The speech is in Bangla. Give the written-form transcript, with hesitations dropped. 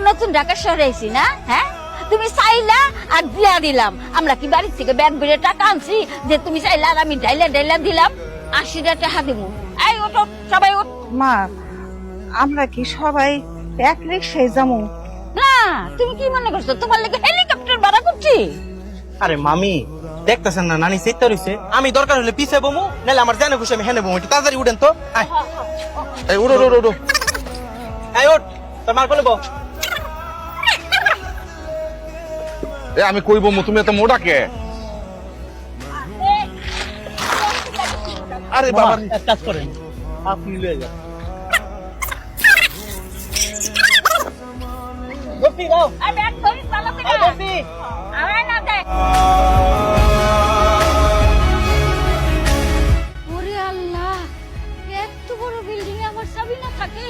নতুন ঢাকা শহরে আইছি না, হ্যাঁ? তুমি চাইলা আর দিয়া দিলাম। আমরা কি বাড়ি থেকে ব্যাগ ভরে টাকা আনছি যে তুমি চাইলা আর আমি ঢাইলা ঢাইলা দিলাম? 80টা টাকা দিমু। এই ওঠো, সবাই ওঠ। মা, আমরা কি সবাই এক রিক্সায় যাবো? না, তুমি কি মনে করছো তোমার লাগে হেলিকপ্টার ভাড়া করছি? আরে মামি, দেখতেছেন না নানি চেষ্টা রয়েছে, আমি দরকার হলে পিছে বমু, নাহলে আমার জানে খুশি আমি হেনে বমু। একটু তাড়াতাড়ি উঠেন তো। আয়। এই উড়ো উড়ো উড়ো। এই ওঠ, তোর মার কোলে বউ। এ আমি কইব তুমি এত মোটা কে? আরে বাবা, এক কাজ করেন, আপনি লয়ে যান। গোপি দাও। আর ব্যাগ ধরিস ভালো করে। এই গোপি। আমার না দে। ওরে আল্লাহ, এত বড় বিল্ডিং এ আমার চাবি না থাকে?